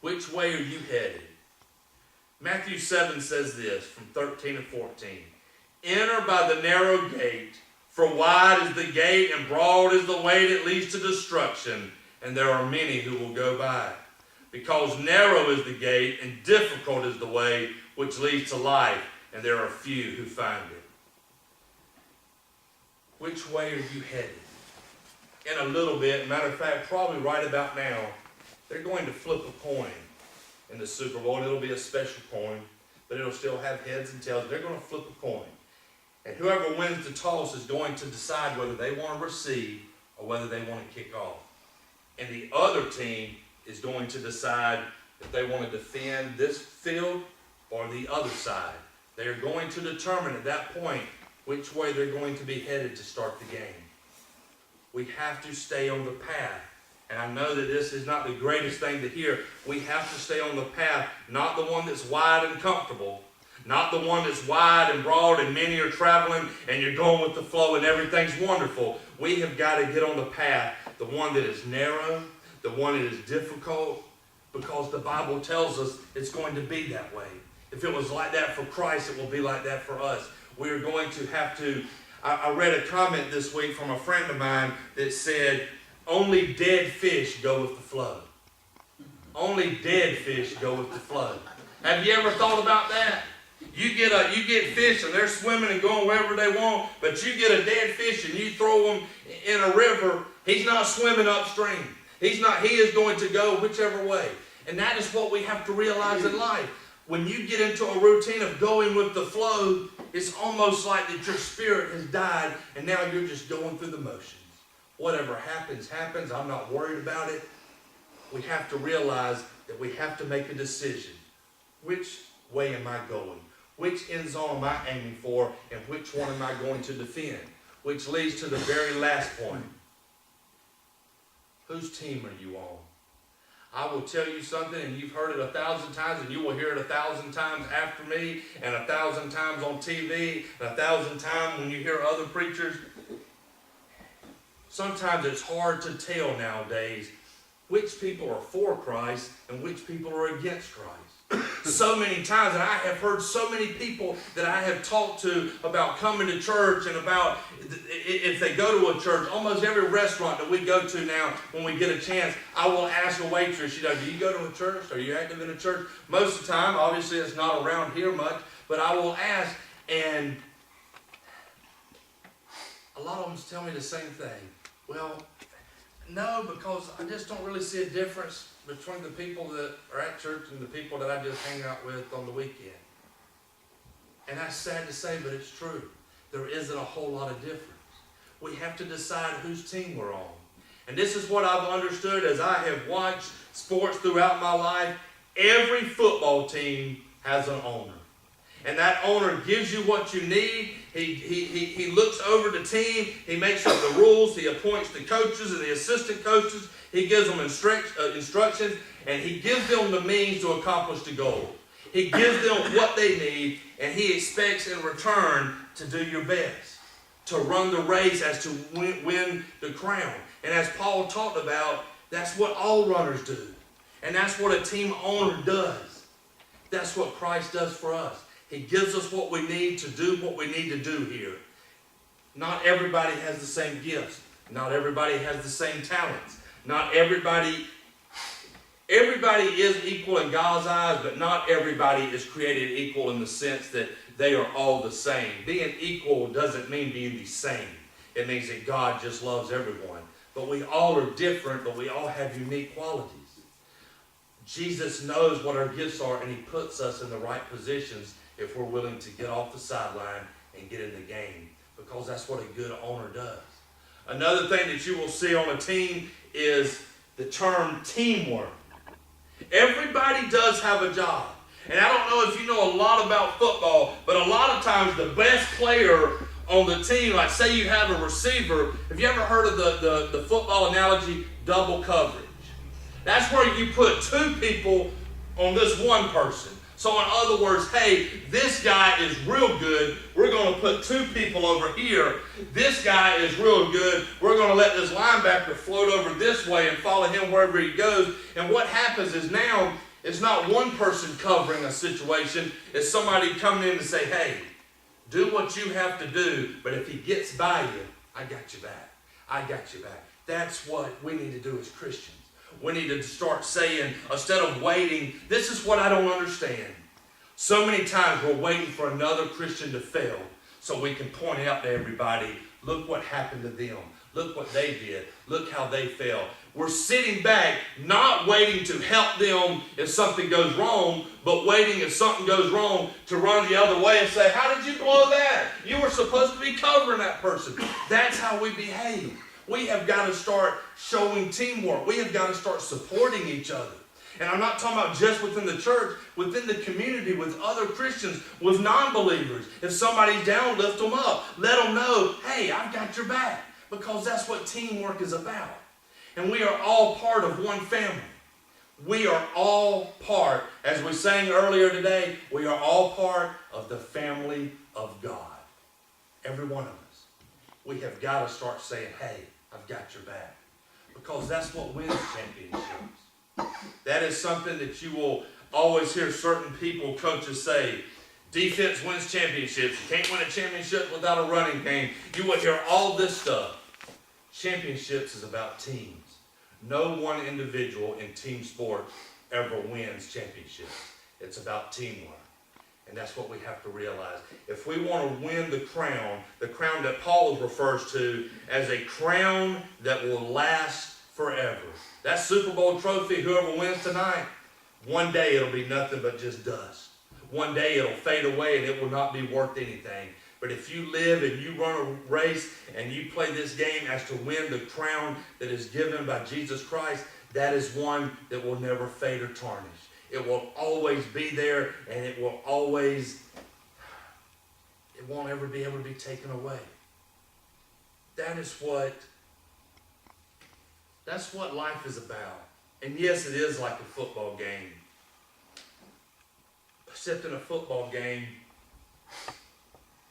Which way are you headed? Matthew 7 says this from 13 and 14. Enter by the narrow gate, for wide is the gate and broad is the way that leads to destruction, and there are many who will go by it. Because narrow is the gate and difficult is the way which leads to life, and there are few who find it. Which way are you headed? In a little bit, matter of fact, probably right about now, they're going to flip a coin in the Super Bowl. It'll be a special coin, but it'll still have heads and tails. They're going to flip a coin. And whoever wins the toss is going to decide whether they want to receive or whether they want to kick off. And the other team is going to decide if they want to defend this field or the other side. They are going to determine at that point which way they're going to be headed to start the game. We have to stay on the path. And I know that this is not the greatest thing to hear. We have to stay on the path, not the one that's wide and comfortable, not the one that's wide and broad and many are traveling and you're going with the flow and everything's wonderful. We have got to get on the path, the one that is narrow, the one that is difficult, because the Bible tells us it's going to be that way. If it was like that for Christ, it will be like that for us. We are going to have to... I read a comment this week from a friend of mine that said, only dead fish go with the flow. Only dead fish go with the flow. Have you ever thought about that? You get fish and they're swimming and going wherever they want, but you get a dead fish and you throw him in a river, he's not swimming upstream. He is going to go whichever way. And that is what we have to realize in life. When you get into a routine of going with the flow, it's almost like that your spirit has died and now you're just going through the motions. Whatever happens, happens. I'm not worried about it. We have to realize that we have to make a decision. Which way am I going? Which end zone am I aiming for? And which one am I going to defend? Which leads to the very last point. Whose team are you on? I will tell you something, and you've heard it 1,000 times, and you will hear it 1,000 times after me, and 1,000 times on TV, and 1,000 times when you hear other preachers. Sometimes it's hard to tell nowadays which people are for Christ and which people are against Christ. So many times, and I have heard so many people that I have talked to about coming to church and about if they go to a church. Almost every restaurant that we go to now, when we get a chance, I will ask a waitress, do you go to a church? Are you active in a church? Most of the time, obviously it's not around here much, but I will ask, and a lot of them tell me the same thing. Well, no, because I just don't really see a difference between the people that are at church and the people that I just hang out with on the weekend. And that's sad to say, but it's true. There isn't a whole lot of difference. We have to decide whose team we're on. And this is what I've understood as I have watched sports throughout my life. Every football team has an owner. And that owner gives you what you need. He looks over the team. He makes up the rules. He appoints the coaches and the assistant coaches. He gives them instructions, and he gives them the means to accomplish the goal. He gives them what they need, and he expects in return to do your best, to run the race as to win the crown. And as Paul talked about, that's what all runners do. And that's what a team owner does. That's what Christ does for us. He gives us what we need to do what we need to do here. Not everybody has the same gifts. Not everybody has the same talents. Not everybody is equal in God's eyes, but not everybody is created equal in the sense that they are all the same. Being equal doesn't mean being the same. It means that God just loves everyone. But we all are different, but we all have unique qualities. Jesus knows what our gifts are, and he puts us in the right positions if we're willing to get off the sideline and get in the game, because that's what a good owner does. Another thing that you will see on a team is the term teamwork. Everybody does have a job. And I don't know if you know a lot about football, but a lot of times the best player on the team, like say you have a receiver, have you ever heard of the football analogy, double coverage? That's where you put two people on this one person. So in other words, hey, this guy is real good. We're going to put two people over here. This guy is real good. We're going to let this linebacker float over this way and follow him wherever he goes. And what happens is now it's not one person covering a situation. It's somebody coming in to say, hey, do what you have to do. But if he gets by you, I got you back. I got you back. That's what we need to do as Christians. We need to start saying, instead of waiting, this is what I don't understand. So many times we're waiting for another Christian to fail so we can point out to everybody, look what happened to them. Look what they did. Look how they failed. We're sitting back, not waiting to help them if something goes wrong, but waiting if something goes wrong to run the other way and say, how did you blow that? You were supposed to be covering that person. That's how we behave. We have got to start showing teamwork. We have got to start supporting each other. And I'm not talking about just within the church, within the community, with other Christians, with non-believers. If somebody's down, lift them up. Let them know, hey, I've got your back. Because that's what teamwork is about. And we are all part of one family. We are all part, as we sang earlier today, we are all part of the family of God. Every one of us. We have got to start saying, hey, I've got your back. Because that's what wins championships. That is something that you will always hear certain people, coaches say, defense wins championships. You can't win a championship without a running game. You will hear all this stuff. Championships is about teams. No one individual in team sport ever wins championships. It's about teamwork. And that's what we have to realize. If we want to win the crown that Paul refers to as a crown that will last forever. That Super Bowl trophy, whoever wins tonight, one day it'll be nothing but just dust. One day it'll fade away and it will not be worth anything. But if you live and you run a race and you play this game as to win the crown that is given by Jesus Christ, that is one that will never fade or tarnish. It will always be there, and it won't ever be able to be taken away. That's what life is about. And yes, it is like a football game. Except in a football game,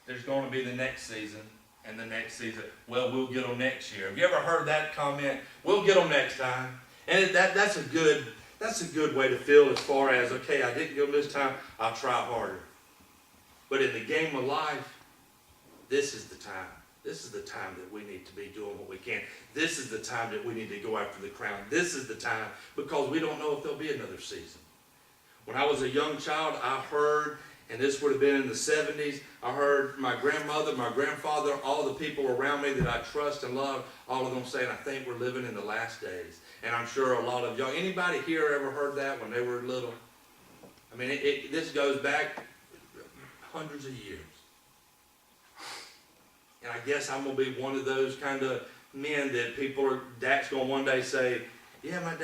there's going to be the next season, and the next season. Well, we'll get them next year. Have you ever heard that comment? We'll get them next time. And that's a good way to feel as far as, okay, I didn't get them this time, I'll try harder. But in the game of life, this is the time. This is the time that we need to be doing what we can. This is the time that we need to go after the crown. This is the time because we don't know if there'll be another season. When I was a young child, I heard, and this would have been in the 70s, I heard my grandmother, my grandfather, all the people around me that I trust and love, all of them saying, I think we're living in the last days. And I'm sure a lot of y'all, anybody here ever heard that when they were little? I mean, this goes back hundreds of years. And I guess I'm going to be one of those kind of men that Dad's going to one day say, yeah, my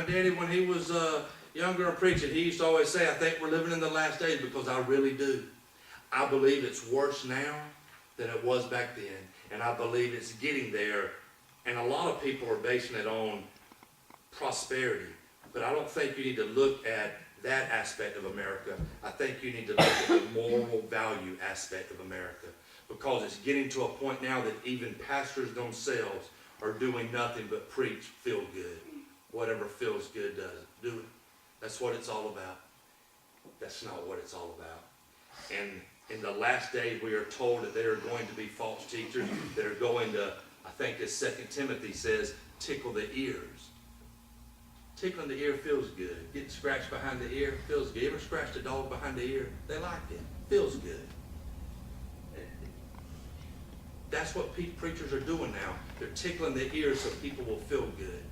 daddy, when he was younger and preaching, he used to always say, I think we're living in the last days, because I really do. I believe it's worse now than it was back then. And I believe it's getting there. And a lot of people are basing it on prosperity. But I don't think you need to look at that aspect of America. I think you need to look at the moral value aspect of America. Because it's getting to a point now that even pastors themselves are doing nothing but preach, feel good. Whatever feels good does. Do it. That's what it's all about. That's not what it's all about. And in the last days, we are told that there are going to be false teachers that are going to, I think as 2 Timothy says, tickle the ears. Tickling the ear feels good. Getting scratched behind the ear feels good. You ever scratched a dog behind the ear? They like it. Feels good. That's what preachers are doing now. They're tickling the ears so people will feel good.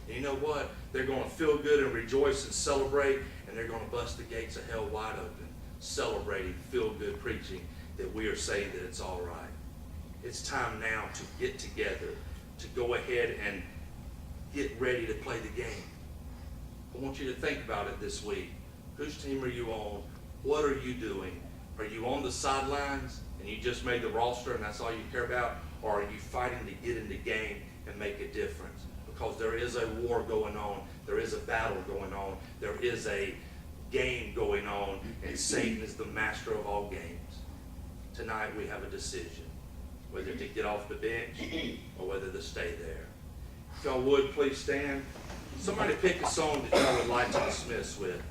And you know what? They're going to feel good and rejoice and celebrate, and they're going to bust the gates of hell wide open, celebrating feel-good preaching that we are saying that it's all right. It's time now to get together, to go ahead and get ready to play the game. I want you to think about it this week. Whose team are you on? What are you doing? Are you on the sidelines and you just made the roster and that's all you care about? Or are you fighting to get in the game and make a difference? Because there is a war going on. There is a battle going on. There is a game going on, and Satan is the master of all games. Tonight we have a decision, whether to get off the bench or whether to stay there. If y'all would, please stand. Somebody pick a song that y'all would like to dismiss with.